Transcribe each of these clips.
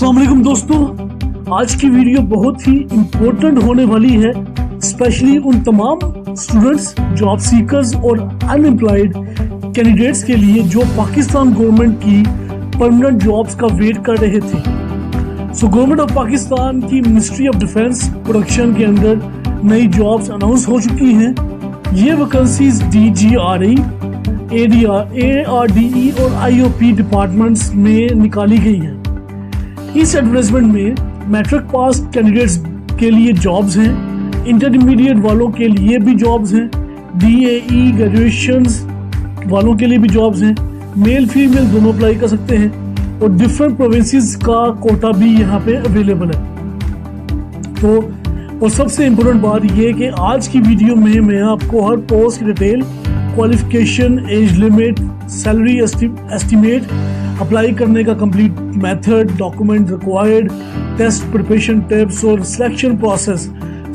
अस्सलाम वालेकुम दोस्तों, आज की वीडियो बहुत ही इम्पोर्टेंट होने वाली है, स्पेशली उन तमाम स्टूडेंट्स, जॉब सीकर्स और अनएम्प्लॉयड कैंडिडेट्स के लिए जो पाकिस्तान गवर्नमेंट की परमानेंट जॉब्स का वेट कर रहे थे। गवर्नमेंट ऑफ पाकिस्तान की मिनिस्ट्री ऑफ डिफेंस प्रोडक्शन के अंदर नई जॉब्स अनाउंस हो चुकी हैं। ये वैकेंसीज DGRE, ARDE और IOP डिपार्टमेंट्स में निकाली गई हैं। इस एडवर्टाइजमेंट में मैट्रिक पास कैंडिडेट्स के लिए जॉब्स हैं, इंटरमीडिएट वालों के लिए भी जॉब्स हैं, DAE ग्रेजुएशंस वालों के लिए भी जॉब्स हैं, मेल फीमेल दोनों अप्लाई कर सकते हैं और डिफरेंट प्रोविंसेस का कोटा भी यहाँ पे अवेलेबल है। तो और सबसे इम्पोर्टेंट बात ये कि आज की वीडियो में मैं आपको हर पोस्ट की detail, qualification, age limit, salary estimate, apply करने का complete method, document required, test preparation tips और सिलेक्शन प्रोसेस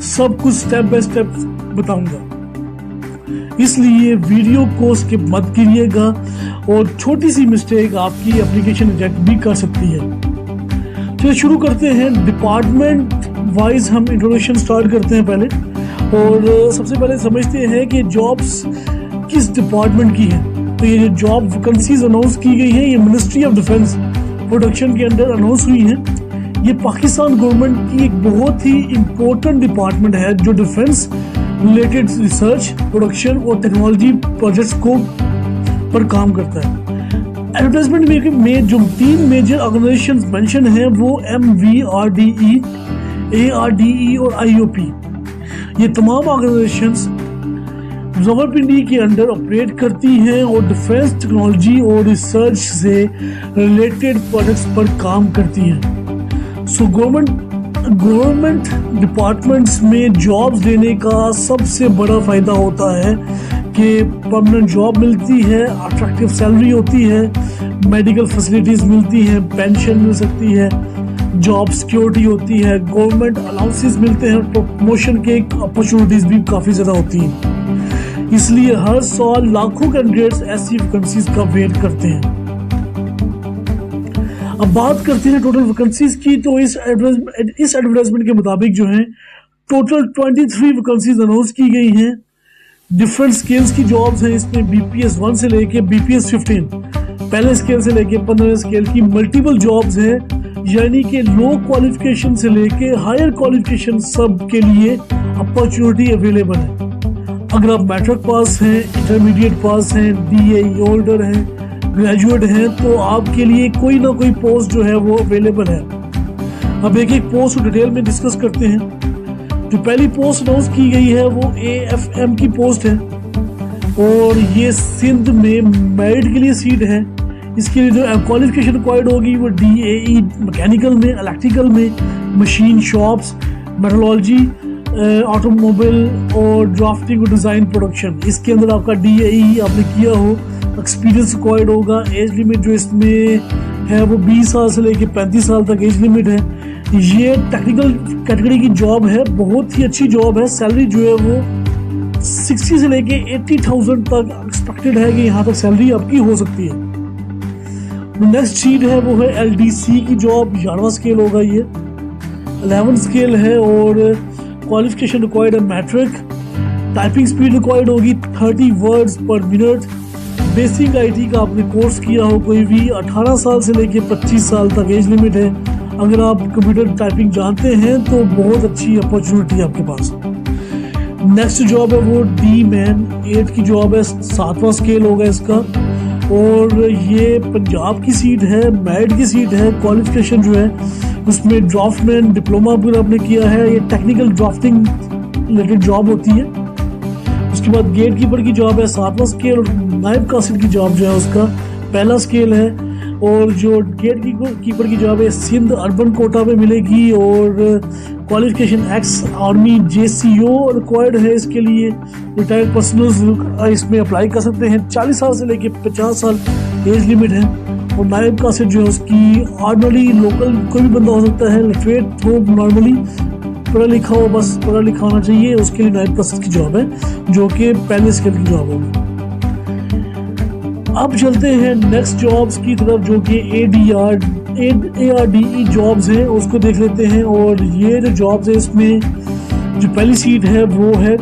सब कुछ स्टेप बाय स्टेप बताऊंगा। इसलिए वीडियो को स्किप मत कीजिएगा और छोटी सी मिस्टेक आपकी एप्लीकेशन रिजेक्ट भी कर सकती है। चलिए शुरू करते हैं। डिपार्टमेंट वाइज हम इंट्रोडक्शन स्टार्ट करते हैं पहले, और सबसे पहले समझते हैं कि जॉब्स किस डिपार्टमेंट की है। तो ये जो जॉब वैकेंसीज अनाउंस की गई है, ये मिनिस्ट्री ऑफ डिफेंस प्रोडक्शन के अंदर अनाउंस हुई है। ये पाकिस्तान गवर्नमेंट की एक बहुत ही इम्पोर्टेंट डिपार्टमेंट है जो डिफेंस रिलेटेड रिसर्च, प्रोडक्शन और टेक्नोलॉजी प्रोजेक्ट्स को पर काम करता है। एडवर्टाइजमेंट में जो 3 मेजर ऑर्गेनाइजेशंस मेंशन हैं वो MVRDE, ARDE और IOP। ये तमाम ऑर्गेनाइजेशंस रावलपिंडी के अंडर ऑपरेट करती हैं और डिफेंस टेक्नोलॉजी और रिसर्च से रिलेटेड प्रोजेक्ट्स पर काम करती हैं। गवर्नमेंट डिपार्टमेंट्स में जॉब्स लेने का सबसे बड़ा फायदा होता है कि परमानेंट जॉब मिलती है, अट्रैक्टिव सैलरी होती है, मेडिकल फैसिलिटीज मिलती हैं, पेंशन मिल सकती है, जॉब सिक्योरिटी होती है, गवर्नमेंट अलाउंसेस मिलते हैं, प्रमोशन के अपॉर्चुनिटीज भी काफ़ी ज़्यादा होती हैं। इसलिए हर साल लाखों कैंडिडेट्स ऐसी वैकेंसीज का वेट करते हैं। अब बात करते हैं टोटल वैकेंसीज की। तो इस एडवर्टाइजमेंट के मुताबिक जो है टोटल 23 वैकेंसीज अनाउंस की गई हैं। डिफरेंट स्केल्स की जॉब्स हैं इसमें, BPS 1 से लेके BPS 15, पहले स्केल से लेके 15 स्केल की मल्टीपल जॉब्स हैं, यानी कि लो क्वालिफिकेशन से लेके हायर क्वालिफिकेशन सब के लिए अपॉर्चुनिटी अवेलेबल है। अगर आप मैट्रिक पास हैं, इंटरमीडिएट पास हैं, DAE होल्डर हैं, ग्रेजुएट हैं, तो आपके लिए कोई ना कोई पोस्ट जो है वो अवेलेबल है। अब एक एक पोस्ट डिटेल में डिस्कस करते हैं। जो पहली पोस्ट अनाउंस की गई है वो AFM की पोस्ट है और ये सिंध में मेरिट के लिए सीट है। इसके लिए जो क्वालिफिकेशन रिक्वायर्ड होगी वो DAE मैकेनिकल में, इलेक्ट्रिकल में, मशीन शॉप्स, मेट्रोलॉजी, ऑटोमोबाइल और ड्राफ्टिंग और डिज़ाइन प्रोडक्शन। इसके अंदर आपका DAE आपने किया हो, एक्सपीरियंस रिक्वायर्ड होगा। एज लिमिट जो इसमें है वो 20 साल से लेके 35 साल तक एज लिमिट है। ये टेक्निकल कैटेगरी की जॉब है, बहुत ही अच्छी जॉब है। सैलरी जो है वो 60 से लेके 80,000 तक एक्सपेक्टेड है कि यहाँ तक सैलरी आपकी हो सकती है। नेक्स्ट सीट है वो है LDC की जॉब, 11वां स्केल होगा, ये 11 स्केल है और क्वालिफिकेशन रिक्वायर्ड है मैट्रिक। टाइपिंग स्पीड रिक्वायर्ड होगी 30 वर्ड्स पर मिनट। बेसिक IT का आपने कोर्स किया हो कोई भी, 18 साल से लेके 25 साल तक एज लिमिट है। अगर आप कंप्यूटर टाइपिंग जानते हैं तो बहुत अच्छी अपॉर्चुनिटी है आपके पास। नेक्स्ट जॉब है वो D-Man 8 की जॉब है, 7वां स्केल होगा इसका और ये पंजाब की सीट है, मेरिट की सीट है। क्वालिफिकेशन जो है उसमें ड्राफ्टमैन डिप्लोमा अगर आपने किया है, ये टेक्निकल ड्राफ्टिंग रिलेटेड जॉब होती है। उसके बाद गेट कीपर की जॉब है, 7वां स्केल और नायब कासिद की जॉब जो है उसका पहला स्केल है। और जो गेट कीपर की जॉब है सिंध अर्बन कोटा में मिलेगी और qualification ex army JCO required है। इसके लिए रिटायर्ड पर्सनल इसमें अप्लाई कर सकते हैं। 40 साल से लेके 50 साल एज लिमिट है। और नायब कासिद जो है उसकी ऑर्डिनरी लोकल कोई भी बंदा हो सकता है, लिटरेट हो, नॉर्मली पढ़ा लिखा हो, बस पढ़ा लिखा होना चाहिए, उसके लिए नायब कासिद की जॉब है जो कि पहले स्केल की जॉब होगी। अब चलते हैं नेक्स्ट जॉब्स की तरफ जो कि ARDE जॉब्स हैं उसको देख लेते हैं। और ये जो जॉब्स है इसमें जो पहली सीट है वो है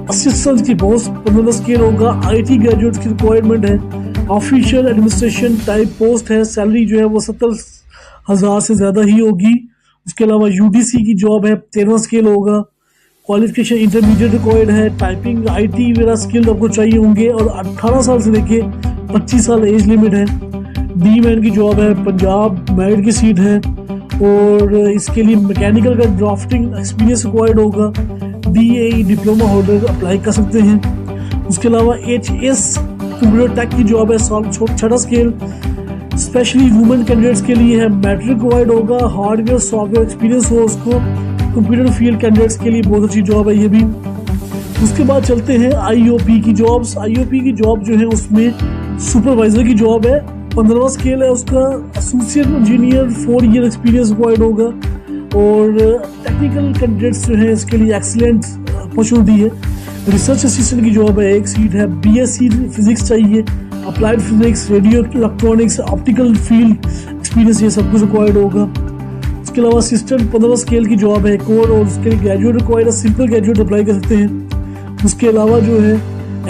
असिस्टेंट की पोस्ट, 15 स्केल होगा। IT ग्रेजुएट की रिक्वायरमेंट है। ऑफिशियल एडमिनिस्ट्रेशन टाइप पोस्ट है। सैलरी जो है वो 70,000 से ज़्यादा ही होगी। उसके अलावा UDC की जॉब है, 13 स्केल होगा। क्वालिफिकेशन इंटरमीडिएट रिक्वायर्ड है। टाइपिंग IT वगैरह स्किल आपको चाहिए होंगे। और 18 साल से लेके 25 साल एज लिमिट है। D-मैन की जॉब है, पंजाब मेरिट की सीट है। और इसके लिए मैकेनिकल का ड्राफ्टिंग एक्सपीरियंस रिक्वायर्ड होगा। DAE डिप्लोमा होल्डर अप्लाई कर सकते हैं। उसके अलावा HS कंप्यूटर टेक की जॉब है, 6 स्केल। स्पेशली वुमेन कैंडिडेट्स के लिए है, मैट्रिक रिक्वायर्ड होगा। हार्डवेयर सॉफ्टवेयर एक्सपीरियंस हो उसको। कंप्यूटर फील्ड कैंडिडेट्स के लिए बहुत अच्छी जॉब है ये भी। उसके बाद चलते हैं IOP की जॉब्स। IOP की जॉब जो है उसमें सुपरवाइजर की जॉब है, 15वां स्केल है उसका। Associate engineer 4 year experience required होगा। और टेक्निकल कैंडिडेट्स जो है इसके लिए एक्सीलेंट अपॉर्चुनिटी है। रिसर्च असिस्टेंट की जॉब है, 1 सीट है। BSc फिजिक्स चाहिए, applied physics, radio electronics, optical field experience, ये सब कुछ रिक्वायर्ड होगा। उसके अलावा असिस्टेंट 15 स्केल की जॉब है एक और उसके लिए ग्रेजुएट रिक्वायर्ड है। सिंपल ग्रेजुएट अप्लाई कर सकते हैं। उसके अलावा जो है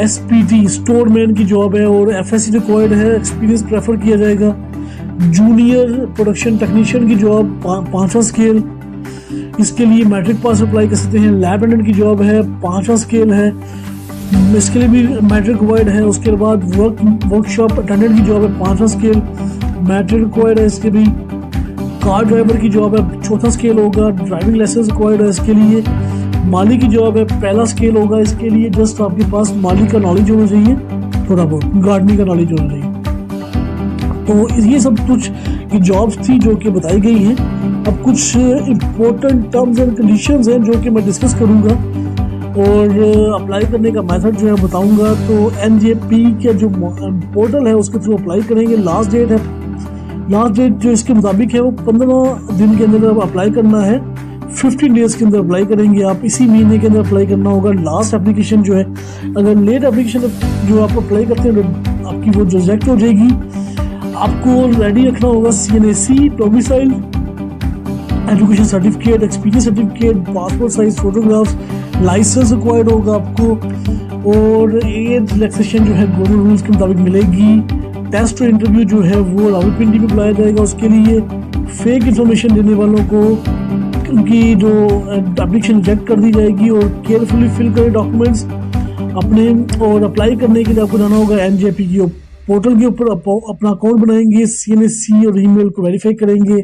SPT स्टोर मैन की जॉब है और FSC रिक्वायर्ड है, एक्सपीरियंस प्रेफर किया जाएगा। जूनियर प्रोडक्शन टेक्नीशियन की जॉब 5वां स्केल, इसके लिए मैट्रिक पास अप्लाई कर सकते हैं। लैब अटेंडेंट की जॉब है, 5वां स्केल है, इसके लिए भी मैट्रिक रिक्वायर्ड है। उसके बाद वर्कशॉप अटेंडेंट की जॉब है, 5वां स्केल, मैट्रिक रिक्वायर्ड है इसके भी। कार ड्राइवर की जॉब है, 4था स्केल होगा, ड्राइविंग लाइसेंस रिक्वायर्ड है इसके लिए। माली की जॉब है, 1 स्केल होगा इसके लिए। जस्ट आपके पास माली का नॉलेज होना चाहिए, थोड़ा बहुत गार्डनिंग का नॉलेज होना चाहिए। तो ये सब कुछ की जॉब्स थी जो कि बताई गई हैं। अब कुछ इम्पोर्टेंट टर्म्स एंड कंडीशंस हैं जो कि मैं डिस्कस करूंगा और अप्लाई करने का मेथड जो है बताऊंगा। तो NJP का जो पोर्टल है उसके थ्रू अप्लाई करेंगे। लास्ट डेट जो इसके मुताबिक है वो 15 दिन के अंदर अप्लाई करना है। 15 डेज के अंदर अप्लाई करेंगे आप, इसी महीने के अंदर अप्लाई करना होगा। लास्ट एप्लीकेशन जो है, अगर लेट एप्लीकेशन जो आप अप्लाई करते हैं तो आपकी वो रिजेक्ट हो जाएगी। आपको रेडी रखना होगा CNAC, domicile, education certificate, experience certificate, passport size photographs, license required होगा आपको। और एज रिलैक्सेशन जो है गवर्नमेंट रूल्स के मुताबिक मिलेगी। टेस्ट और इंटरव्यू जो है वो रावलपिंडी में बुलाया जाएगा। उसके लिए फेक इंफॉर्मेशन देने वालों को उनकी जो एप्लीकेशन रिजेक्ट कर दी जाएगी। और केयरफुली फिल करें डॉक्यूमेंट्स अपने। और अप्लाई करने के लिए आपको जाना होगा NJP की पोर्टल के ऊपर, अपना अकाउंट बनाएंगे, CNAC और ईमेल को वेरीफाई करेंगे,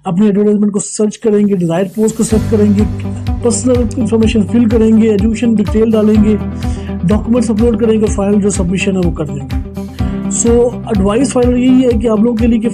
अपने एडवर्टाइजमेंट को सर्च करेंगे, डिजायर्ड पोस्ट को सर्च करेंगे, पर्सनल इंफॉर्मेशन फिल करेंगे, एजुकेशन डिटेल डालेंगे, डॉक्यूमेंट्स अपलोड करेंगे, फाइनल जो सबमिशन है वो कर देंगे। सो एडवाइस फाइनल यही है कि आप लोगों के लिए कि